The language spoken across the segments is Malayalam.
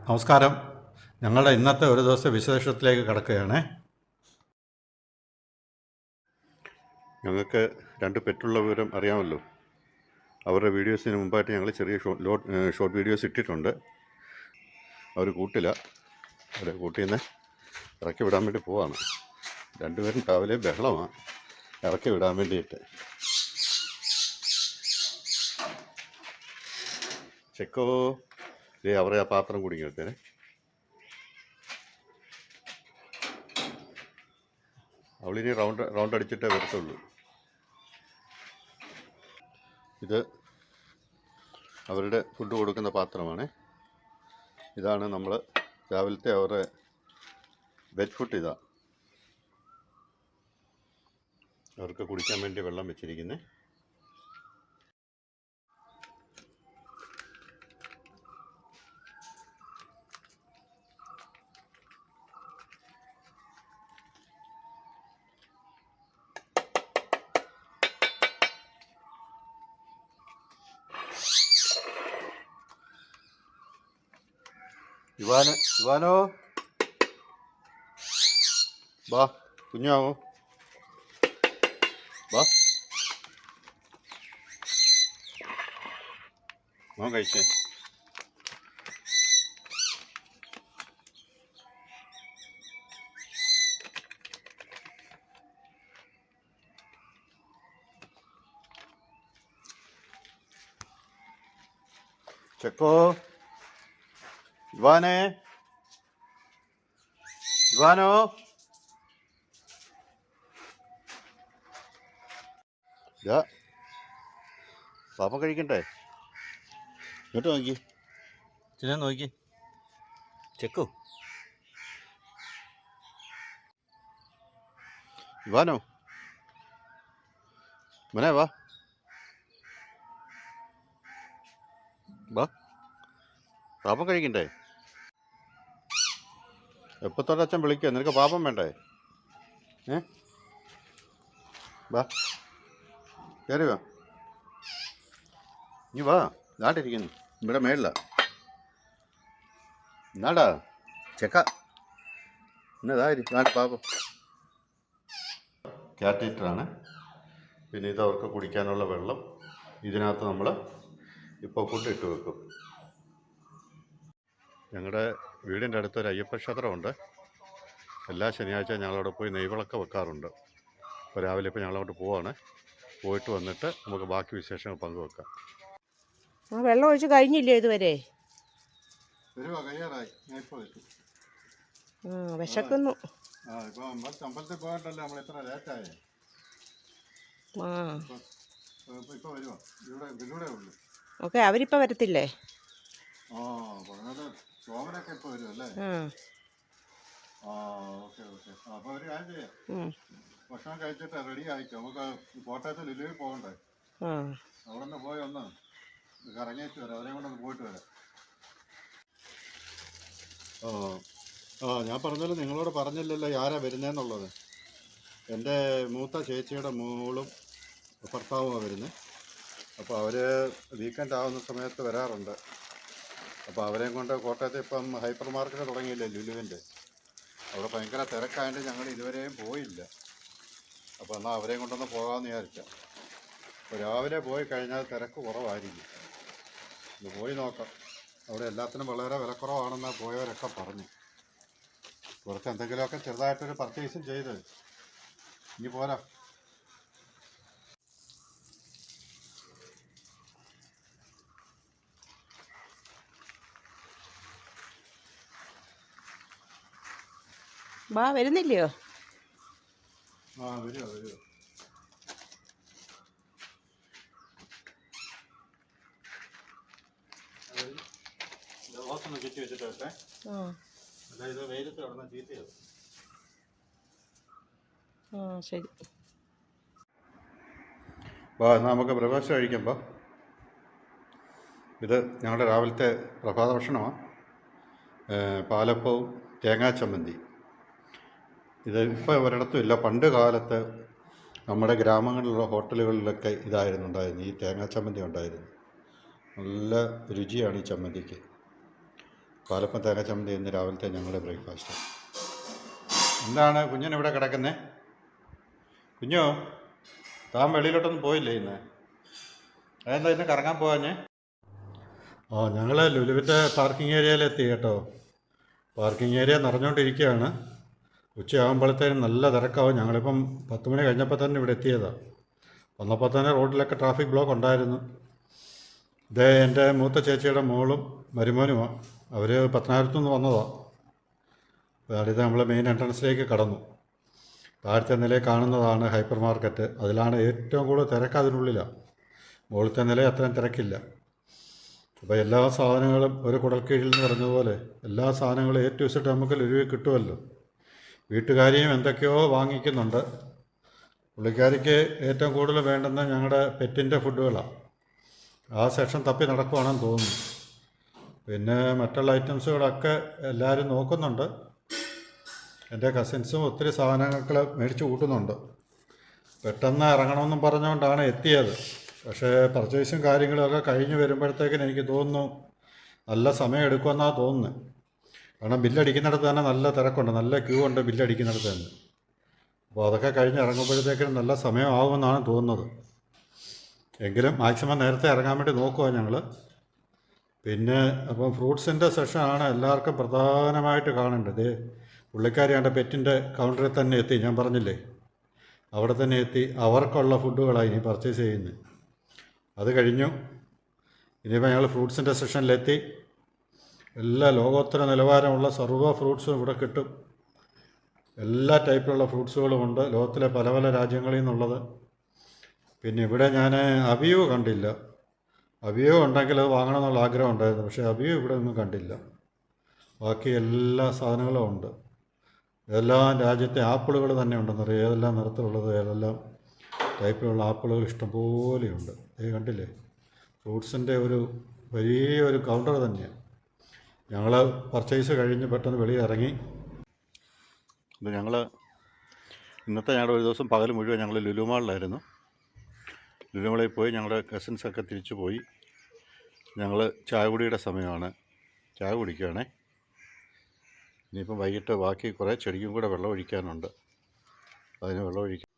നമസ്കാരം. ഞങ്ങളുടെ ഇന്നത്തെ ഒരു ദിവസത്തെ വിശേഷത്തിലേക്ക് കടക്കുകയാണ്. ഞങ്ങൾക്ക് 2 പെറ്റുള്ള വിവരം അറിയാമല്ലോ. അവരുടെ വീഡിയോസിന് മുമ്പായിട്ട് ഞങ്ങൾ ചെറിയ ഷോർട്ട് വീഡിയോസ് ഇട്ടിട്ടുണ്ട്. അവർ കൂട്ടില്ല. അവരെ കൂട്ടിൽ നിന്ന് ഇറക്കി വിടാൻ വേണ്ടി പോവാണ്. 2 പേരും രാവിലെ ബഹളമാണ് ഇറക്കി വിടാൻ വേണ്ടിയിട്ട്. ചെക്കോ അവരെ ആ പാത്രം കുടിക്കട്ടെ. അവളിനി റൗണ്ട് അടിച്ചിട്ടേ വരത്തുള്ളൂ. ഇത് അവരുടെ ഫുഡ് കൊടുക്കുന്ന പാത്രമാണ്. ഇതാണ് നമ്മൾ രാവിലത്തെ അവരുടെ വെറ്റ് ഫുഡ്. ഇതാ അവർക്ക് കുടിക്കാൻ വേണ്ടി വെള്ളം വെച്ചിരിക്കുന്നത്. ഇവാനോ വാ, കുഞ്ഞാവോ വാ, മോൻ കഴിച്ചേ. ചെക്കോ, ഇവാനോ പാപ്പ കഴിക്കണ്ടേ? ഇങ്ങോട്ട് നോക്കി, ചില നോക്കി. ചെക്കോ, ഇവാനോ മോനെ വാ വാ, പാപ്പം കഴിക്കണ്ടേ? എപ്പോഴത്തോടെ അച്ഛൻ വിളിക്കുക? നിനക്ക് പാപ്പം വേണ്ടേ? വാ, കയറി വാ, നീ വാ. നാട്ടിരിക്കുന്നു ഇവിടെ മേളില. എന്നാടാ ചെക്ക, ഇന്നതായി നാട്ടിൽ പാപ്പം. കാറ്റീറ്ററാണ്. പിന്നെ ഇത് അവർക്ക് കുടിക്കാനുള്ള വെള്ളം. ഇതിനകത്ത് നമ്മൾ ഇപ്പോൾ ഫുഡ് ഇട്ട് വെക്കും. ഞങ്ങളുടെ വീടിൻ്റെ അടുത്തൊരു അയ്യപ്പ ക്ഷേത്രമുണ്ട്. എല്ലാ ശനിയാഴ്ച ഞങ്ങളവിടെ പോയി നെയ്വിളക്ക് വെക്കാറുണ്ട്. അപ്പോൾ രാവിലെ ഇപ്പോൾ ഞങ്ങളവിടെ പോവാണ്. പോയിട്ട് വന്നിട്ട് നമുക്ക് ബാക്കി വിശേഷങ്ങൾ പങ്കുവെക്കാം. വെള്ളം ഒഴിച്ച് കഴിഞ്ഞില്ലേ ഇതുവരെ? വിശക്കുന്നു. അമ്പലത്തിൽ പോയിട്ടല്ലേ നമ്മൾ ഇത്ര ലേറ്റായേ. ഓക്കെ, അവരിപ്പോൾ വരത്തില്ലേ? ശോഭനൊക്കെ ഇപ്പോൾ വരും അല്ലേ? അപ്പോൾ ഒരു കാര്യം ചെയ്യാം, ഭക്ഷണം കഴിച്ചിട്ട് റെഡി ആയിക്കോ. നമുക്ക് കോട്ടയത്ത് ലുലുവിൽ പോകണ്ടേ? അവിടെ നിന്ന് പോയി ഒന്ന് കറങ്ങിയിട്ട് വരാം. അവരെയും കൊണ്ടൊന്ന് പോയിട്ട് വരാം. ഞാൻ പറഞ്ഞല്ലോ, നിങ്ങളോട് പറഞ്ഞില്ലല്ലോ ആരാ വരുന്നതെന്നുള്ളത്. എൻ്റെ മൂത്ത ചേച്ചിയുടെ മോളും ഭർത്താവുമാണ് വരുന്നത്. അപ്പോൾ അവർ വീക്കെൻഡ് ആവുന്ന സമയത്ത് വരാറുണ്ട്. അപ്പോൾ അവരെയും കൊണ്ട് കോട്ടയത്ത് ഇപ്പം ഹൈപ്പർ മാർക്കറ്റ് തുടങ്ങിയില്ലേ ലുലുവിൻ്റെ, അവിടെ ഭയങ്കര തിരക്കായതുകൊണ്ട് ഞങ്ങൾ ഇതുവരെയും പോയില്ല. അപ്പോൾ എന്നാൽ അവരെയും കൊണ്ടൊന്ന് പോകാമെന്ന് വിചാരിക്കാം. അപ്പോൾ രാവിലെ പോയി കഴിഞ്ഞാൽ തിരക്ക് കുറവായിരിക്കും. ഇത് പോയി നോക്കാം. അവിടെ എല്ലാത്തിനും വളരെ വിലക്കുറവാണെന്നാണ് പോയവരൊക്കെ പറഞ്ഞു. കുറച്ച് എന്തെങ്കിലുമൊക്കെ ചെറുതായിട്ടൊരു പർച്ചേസും ചെയ്ത് ഇനി പോരാ. വാ, വരുന്നില്ലയോ? വരുമോ. ഓസൊന്ന് ചുറ്റി വെച്ചിട്ട് വെച്ചേ. അതായത് വെയിലത്ത് കിടന്ന ചീത്തയത്. ശരി. എന്നാൽ നമുക്ക് ബ്രേക്ക്ഫാസ്റ്റ് കഴിക്കുമ്പോൾ ഇത് ഞങ്ങളുടെ രാവിലത്തെ പ്രഭാത ഭക്ഷണമാണ്. പാലപ്പവും തേങ്ങാ ചമ്മന്തി. ഇത് ഇപ്പോൾ ഒരിടത്തും ഇല്ല. പണ്ട് കാലത്ത് നമ്മുടെ ഗ്രാമങ്ങളിലുള്ള ഹോട്ടലുകളിലൊക്കെ ഇതായിരുന്നു ഉണ്ടായിരുന്നു, ഈ തേങ്ങാ ചമ്മന്തി ഉണ്ടായിരുന്നു. നല്ല രുചിയാണ് ഈ ചമ്മന്തിക്ക്. പാലപ്പം തേങ്ങ ചമ്മന്തി ഇന്ന് രാവിലത്തെ ഞങ്ങളുടെ ബ്രേക്ക്ഫാസ്റ്റ്. എന്താണ് കുഞ്ഞിനിവിടെ കിടക്കുന്നേ? കുഞ്ഞോ, താൻ വെളിയിലോട്ടൊന്നും പോയില്ലേ ഇന്ന്? അതെന്താ ഇന്ന് കറങ്ങാൻ പോകാഞ്ഞേ? ഞങ്ങൾ ലുലുവിൻ്റെ പാർക്കിംഗ് ഏരിയയിലെത്തി കേട്ടോ. Parking area നിറഞ്ഞുകൊണ്ടിരിക്കുകയാണ്. ഉച്ചയാകുമ്പോഴത്തേനും നല്ല തിരക്കാവും. ഞങ്ങളിപ്പം 10 മണി കഴിഞ്ഞപ്പോൾ തന്നെ ഇവിടെ എത്തിയതാണ്. വന്നപ്പോൾ തന്നെ റോഡിലൊക്കെ ട്രാഫിക് ബ്ലോക്ക് ഉണ്ടായിരുന്നു. ഇത് എൻ്റെ മൂത്ത ചേച്ചിയുടെ മോളും മരുമോനുമാണ്. അവർ പത്തനാപുരത്തു നിന്ന് വന്നതാണ്. അടുത്ത് നമ്മൾ മെയിൻ എൻട്രൻസിലേക്ക് കടന്നു. താഴത്തെ നിലയിൽ കാണുന്നതാണ് ഹൈപ്പർ മാർക്കറ്റ്. അതിലാണ് ഏറ്റവും കൂടുതൽ തിരക്ക്, അതിനുള്ളിലാണ്. മുകളിലത്തെ നിലയിൽ അത്രയും തിരക്കില്ല. അപ്പോൾ എല്ലാ സാധനങ്ങളും ഒരു കുടൽക്കീഴിൽ എന്ന് പറഞ്ഞതുപോലെ എല്ലാ സാധനങ്ങളും A to Z നമുക്ക് ലുലുവിൽ കിട്ടുമല്ലോ. വീട്ടുകാരിയും എന്തൊക്കെയോ വാങ്ങിക്കുന്നുണ്ട്. പുള്ളിക്കാരിക്ക് ഏറ്റവും കൂടുതൽ വേണ്ടുന്ന ഞങ്ങളുടെ പെറ്റിൻ്റെ ഫുഡുകളാണ്. ആ സെക്ഷൻ തപ്പി നടക്കുവാണെന്ന് തോന്നുന്നു. പിന്നെ മറ്റുള്ള ഐറ്റംസുകളൊക്കെ എല്ലാവരും നോക്കുന്നുണ്ട്. എൻ്റെ കസിൻസും ഒത്തിരി സാധനങ്ങൾ മേടിച്ച് കൂട്ടുന്നുണ്ട്. പെട്ടെന്ന് ഇറങ്ങണമെന്നും പറഞ്ഞുകൊണ്ടാണ് എത്തിയത്. പക്ഷേ പർച്ചേസും കാര്യങ്ങളൊക്കെ കഴിഞ്ഞ് വരുമ്പോഴത്തേക്കിന് എനിക്ക് തോന്നുന്നു നല്ല സമയം എടുക്കുമെന്നാണ് തോന്നുന്നത്. കാരണം ബില്ലടിക്കുന്നിടത്ത് തന്നെ നല്ല തിരക്കുണ്ട്, നല്ല ക്യൂ ഉണ്ട് ബില്ലടിക്കുന്നിടത്ത് തന്നെ. അപ്പോൾ അതൊക്കെ കഴിഞ്ഞ് ഇറങ്ങുമ്പോഴത്തേക്കിനും നല്ല സമയമാകുമെന്നാണ് തോന്നുന്നത്. എങ്കിലും മാക്സിമം നേരത്തെ ഇറങ്ങാൻ വേണ്ടി നോക്കുക ഞങ്ങൾ. പിന്നെ അപ്പം ഫ്രൂട്ട്സിൻ്റെ സെക്ഷനാണ് എല്ലാവർക്കും പ്രധാനമായിട്ട് കാണേണ്ടത്. പുള്ളിക്കാരിയാണ്ട് പെറ്റിൻ്റെ കൗണ്ടറിൽ തന്നെ എത്തി. ഞാൻ പറഞ്ഞില്ലേ, അവിടെ തന്നെ എത്തി. അവർക്കുള്ള ഫുഡുകളാണ് ഇനി പർച്ചേസ് ചെയ്യുന്നത്. അത് കഴിഞ്ഞു. ഇനിയിപ്പോൾ ഞങ്ങൾ ഫ്രൂട്ട്സിൻ്റെ സെക്ഷനിലെത്തി. എല്ലാ ലോകോത്തര നിലവാരമുള്ള സർവ്വ ഫ്രൂട്ട്സും ഇവിടെ കിട്ടും. എല്ലാ ടൈപ്പിലുള്ള ഫ്രൂട്ട്സുകളുമുണ്ട്, ലോകത്തിലെ പല പല രാജ്യങ്ങളിൽ നിന്നുള്ളത്. പിന്നെ ഇവിടെ ഞാൻ അവിയോ കണ്ടില്ല. അവിയോ ഉണ്ടെങ്കിൽ അത് വാങ്ങണമെന്നുള്ള ആഗ്രഹം ഉണ്ടായിരുന്നു. പക്ഷേ അവിയോ ഇവിടെ ഒന്നും കണ്ടില്ല. ബാക്കി എല്ലാ സാധനങ്ങളും ഉണ്ട്. ഏതെല്ലാം രാജ്യത്തെ ആപ്പിളുകൾ തന്നെ ഉണ്ടെന്നറിയാം. ഏതെല്ലാം നിറത്തിലുള്ളത്, ഏതെല്ലാം ടൈപ്പിലുള്ള ആപ്പിളുകൾ ഇഷ്ടംപോലെയുണ്ട്. കണ്ടില്ലേ, ഫ്രൂട്ട്സിൻ്റെ ഒരു വലിയൊരു കൗണ്ടർ തന്നെയാണ്. ഞങ്ങൾ പർച്ചേസ് കഴിഞ്ഞ് പെട്ടെന്ന് വെളിയിൽ ഇറങ്ങി. ഇത് ഇന്നത്തെ ഞങ്ങളുടെ ഒരു ദിവസം പകൽ മുഴുവൻ ഞങ്ങൾ ലുലു മാളിലായിരുന്നു. ലുലു മാളിൽ പോയി ഞങ്ങളുടെ കസിൻസൊക്കെ തിരിച്ചു പോയി. ഞങ്ങൾ ചായ കുടിയുടെ സമയമാണ്. ചായ കുടിക്കുകയാണേ. ഇനിയിപ്പം വൈകിട്ട് ബാക്കി കുറേ ചെടിക്കും കൂടെ വെള്ളം ഒഴിക്കാനുണ്ട്. അതിന് വെള്ളം ഒഴിക്കും.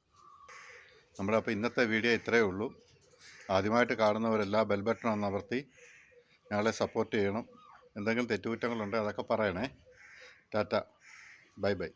നമ്മുടെ അപ്പോൾ ഇന്നത്തെ വീഡിയോ ഇത്രയേ ഉള്ളൂ. ആദ്യമായിട്ട് കാണുന്നവരെല്ലാം ബെൽ ബട്ടൺ ഒന്ന് അമർത്തി ഞങ്ങളെ സപ്പോർട്ട് ചെയ്യണം. എന്തെങ്കിലും തെറ്റുകുറ്റങ്ങളുണ്ടെങ്കിൽ അതൊക്കെ പറയണേ. Tata, bye bye.